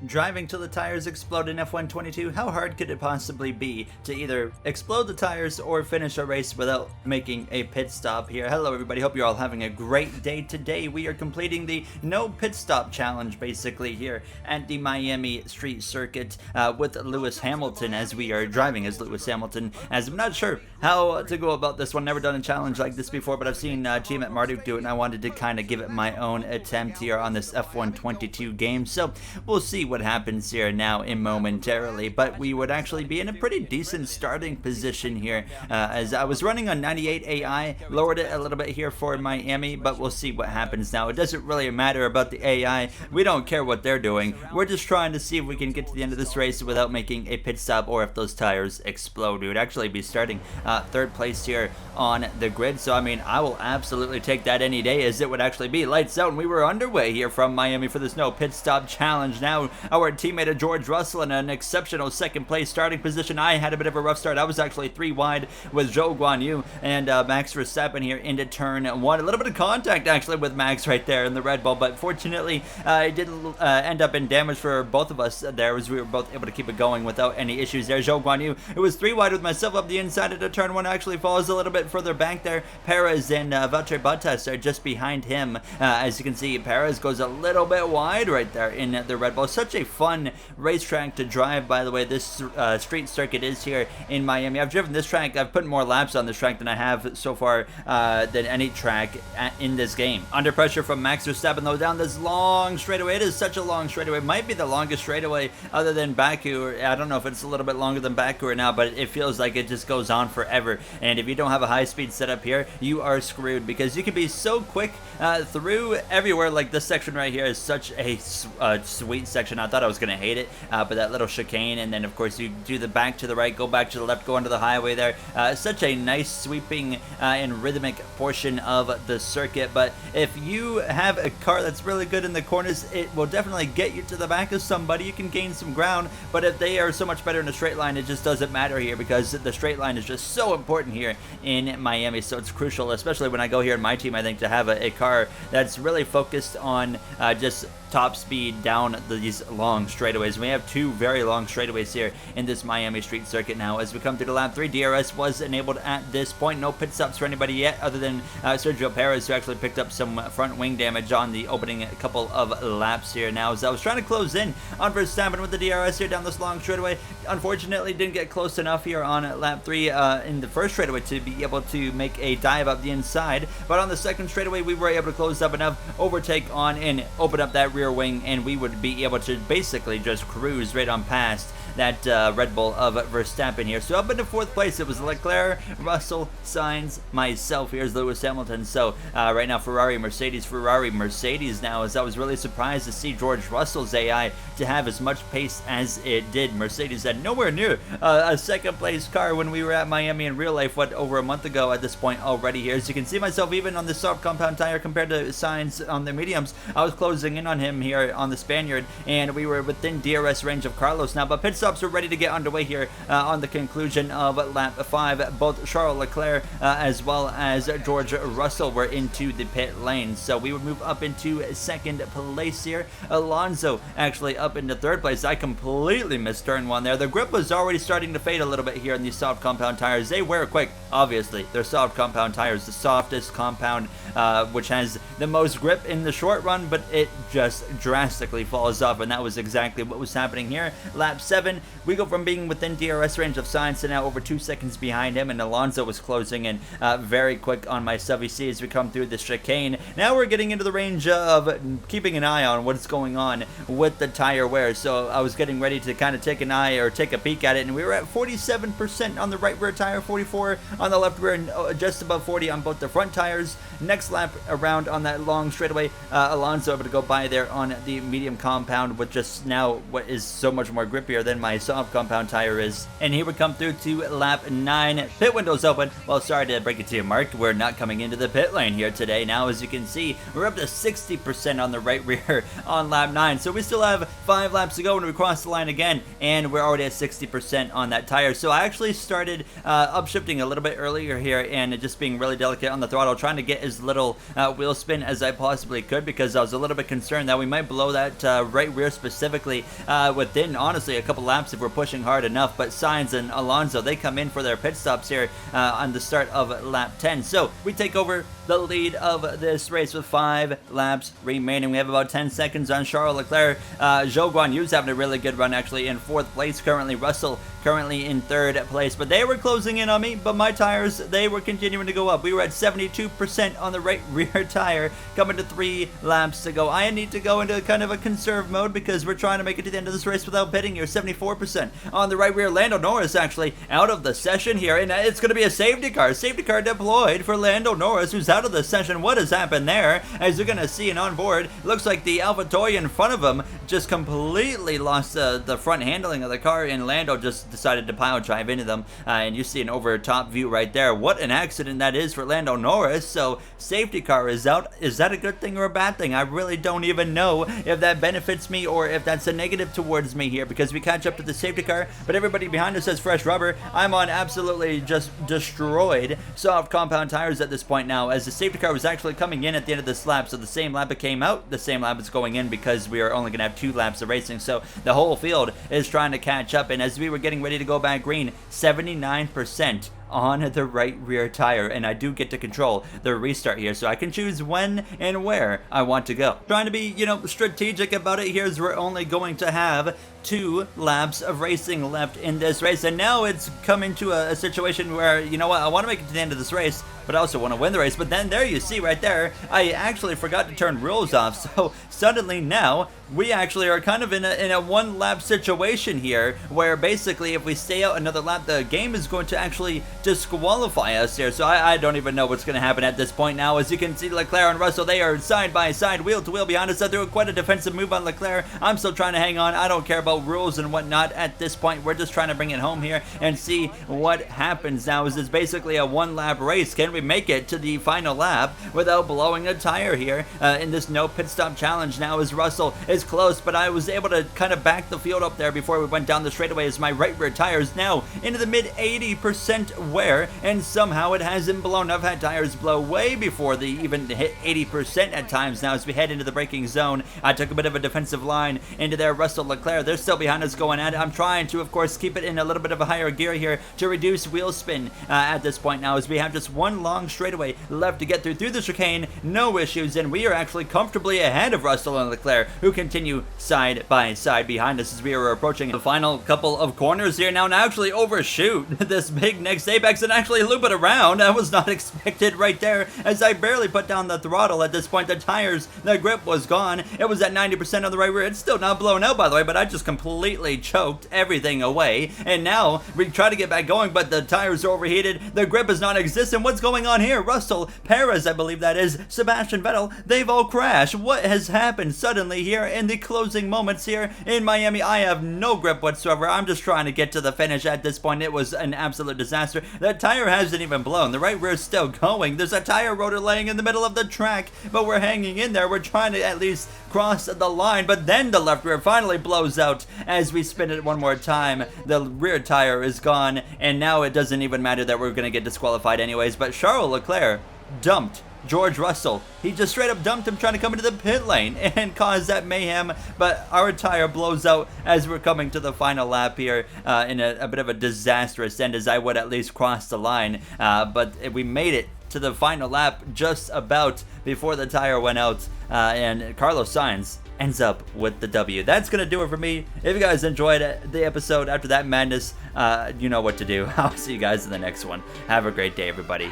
Driving till the tires explode in F122, how hard could it possibly be to either explode the tires or finish a race without making a pit stop here? Hello everybody, hope you're all having a great day. Today we are completing the no pit stop challenge basically here at the Miami street circuit with Lewis Hamilton, as we are driving as Lewis Hamilton, as I'm not sure how to go about this one. Never done a challenge like this before, but I've seen Tiametmarduk do it and I wanted to kind of give it my own attempt here on this F122 game, so we'll see what happens here now in momentarily. But we would actually be in a pretty decent starting position here, as I was running on 98 AI, lowered it a little bit here for Miami, but we'll see what happens now. It doesn't really matter about the AI, we don't care what they're doing, we're just trying to see if we can get to the end of this race without making a pit stop or if those tires explode. We would actually be starting third place here on the grid, so I mean I will absolutely take that any day, as it would actually be lights out and we were underway here from Miami for this no pit stop challenge. Now our teammate George Russell in an exceptional second place starting position. I had a bit of a rough start. I was actually 3 wide with Zhou Guanyu and Max Verstappen here into turn 1. A little bit of contact actually with Max right there in the Red Bull, but fortunately it didn't end up in damage for both of us there, as we were both able to keep it going without any issues there. Zhou Guanyu, it was 3 wide with myself up the inside into turn 1, actually falls a little bit further back there. Perez and Valtteri Bottas are just behind him. As you can see, Perez goes a little bit wide right there in the Red Bull. Such a fun racetrack to drive, by the way. This street circuit is here in Miami. I've driven this track, I've put more laps on this track than I have so far than any track in this game. Under pressure from Max Verstappen though, down this long straightaway. It is such a long straightaway. Might be the longest straightaway other than Baku. I don't know if it's a little bit longer than Baku or not, but it feels like it just goes on forever. And if you don't have a high-speed setup here, you are screwed, because you can be so quick through everywhere. Like this section right here is such a sweet section. I thought I was going to hate it, but that little chicane, and then of course you do the back to the right, go back to the left, go onto the highway there. Such a nice sweeping and rhythmic portion of the circuit. But if you have a car that's really good in the corners, it will definitely get you to the back of somebody. You can gain some ground, but if they are so much better in a straight line, it just doesn't matter here, because the straight line is just so important here in Miami. So it's crucial, especially when I go here in my team, I think, to have a car that's really focused on just top speed down these long straightaways. We have 2 very long straightaways here in this Miami street circuit now. As we come to the lap 3, DRS was enabled at this point. No pit stops for anybody yet, other than Sergio Perez, who actually picked up some front wing damage on the opening couple of laps here. Now, as I was trying to close in on Verstappen with the DRS here down this long straightaway, unfortunately didn't get close enough here on lap 3 in the first straightaway to be able to make a dive up the inside, but on the second straightaway we were able to close up enough, overtake on and open up that rear wing, and we would be able to basically just cruise right on past that Red Bull of Verstappen here. So up into 4th place, it was Leclerc, Russell, Sainz, myself. Here's Lewis Hamilton. So right now Ferrari, Mercedes now, as I was really surprised to see George Russell's AI to have as much pace as it did. Mercedes had nowhere near a second place car when we were at Miami in real life, over a month ago at this point already here. As you can see myself, even on the soft compound tire compared to Sainz on the mediums, I was closing in on him here on the Spaniard, and we were within DRS range of Carlos now. But pit stops are ready to get underway here on the conclusion of lap 5. Both Charles Leclerc as well as George Russell were into the pit lane, so we would move up into 2nd place here. Alonso actually up into 3rd place. I completely missed turn 1 there. The grip was already starting to fade a little bit here in these soft compound tires. They wear quick, obviously. They're soft compound tires, the softest compound, which has the most grip in the short run, but it just drastically falls off, and that was exactly what was happening here. Lap 7, we go from being within DRS range of Sainz to now over 2 seconds behind him, and Alonso was closing in very quick on my sub. You see as we come through the chicane. Now we're getting into the range of keeping an eye on what's going on with the tire wear. So I was getting ready to kind of take an eye or take a peek at it, and we were at 47% on the right rear tire, 44 on the left rear, and just above 40 on both the front tires. Next lap around on that long straightaway, Alonso able to go by there on the medium compound with just now what is so much more grippier than my soft compound tire is. And here we come through to lap 9. Pit windows open. Well, sorry to break it to you, Mark. We're not coming into the pit lane here today. Now, as you can see, we're up to 60% on the right rear on lap 9. So we still have 5 laps to go when we cross the line again, and we're already at 60% on that tire. So I actually started upshifting a little bit earlier here and just being really delicate on the throttle, trying to get as little wheel spin as I possibly could, because I was a little bit concerned that we might blow that right rear here specifically within, honestly, a couple laps if we're pushing hard enough. But Sainz and Alonso, they come in for their pit stops here on the start of lap 10. So we take over the lead of this race with 5 laps remaining. We have about 10 seconds on Charles Leclerc. Zhou Guanyu's having a really good run, actually, in 4th place currently. Russell currently in 3rd place, but they were closing in on me. But my tires, they were continuing to go up. We were at 72% on the right rear tire, coming to 3 laps to go. I need to go into kind of a conserve mode because we're trying to make it to the end of this race without pitting here. 74% on the right rear. Lando Norris actually out of the session here, and it's going to be a safety car. Safety car deployed for Lando Norris, who's out of the session. What has happened there? As you're going to see, and on board, looks like the AlphaTauri in front of him just completely lost the front handling of the car, and Lando just decided to pile drive into them. And you see an over top view right there. What an accident that is for Lando Norris. So safety car is out. Is that a good thing or a bad thing? I really don't even know if that benefits me or if that's a negative towards me here, because we catch up to the safety car, but everybody behind us has fresh rubber. I'm on absolutely just destroyed soft compound tires at this point now, as the safety car was actually coming in at the end of this lap. So the same lap it came out, the same lap it's going in, because we are only going to have 2 laps of racing. So the whole field is trying to catch up, and as we were getting ready to go back green, 79% on the right rear tire, and I do get to control the restart here, so I can choose when and where I want to go. Trying to be, strategic about it here, as we're only going to have 2 laps of racing left in this race, and now it's come into a situation where, you know what, I want to make it to the end of this race, but I also want to win the race. But then there you see right there, I actually forgot to turn rules off, so suddenly now we actually are kind of in a 1 lap situation here, where basically if we stay out another lap, the game is going to actually disqualify us here. So I don't even know what's going to happen at this point now. As you can see, Leclerc and Russell, they are side by side, wheel to wheel behind us. They're doing quite a defensive move on Leclerc. I'm still trying to hang on. I don't care about rules and whatnot at this point. We're just trying to bring it home here and see what happens now. Is this basically a 1 lap race? Can we make it to the final lap without blowing a tire here in this no pit stop challenge? Now as Russell is close, but I was able to kind of back the field up there before we went down the straightaway, as my right rear tire is now into the mid 80% wear, and somehow it hasn't blown. I've had tires blow way before they even hit 80% at times now as we head into the braking zone. I took a bit of a defensive line into there. Russell, Leclerc, they're still behind us going at it. I'm trying to, of course, keep it in a little bit of a higher gear here to reduce wheel spin at this point now, as we have just 1 long straightaway left to get through the chicane. No issues, and we are actually comfortably ahead of Russell and Leclerc, who continue side by side behind us as we are approaching the final couple of corners here now, and actually overshoot this big next apex and actually loop it around. That was not expected right there, as I barely put down the throttle at this point. The tires, the grip was gone. It was at 90% on the right rear. It's still not blown out, by the way, but I just completely choked everything away, and now we try to get back going, but the tires are overheated. The grip is non-existent. What's going on here? Russell, Perez, I believe that is, Sebastian Vettel, they've all crashed. What has happened suddenly here in the closing moments here in Miami? I have no grip whatsoever. I'm just trying to get to the finish at this point. It was an absolute disaster. The tire hasn't even blown. The right rear is still going. There's a tire rotor laying in the middle of the track, but we're hanging in there. We're trying to at least cross the line, but then the left rear finally blows out as we spin it one more time. The rear tire is gone, and now it doesn't even matter that we're going to get disqualified anyways. But Charles Leclerc dumped George Russell. He just straight up dumped him, trying to come into the pit lane and cause that mayhem, but our tire blows out as we're coming to the final lap here in a bit of a disastrous end, as I would at least cross the line, but we made it to the final lap just about before the tire went out, and Carlos Sainz ends up with the W. That's gonna do it for me. If you guys enjoyed the episode after that madness, you know what to do. I'll see you guys in the next one. Have a great day, everybody.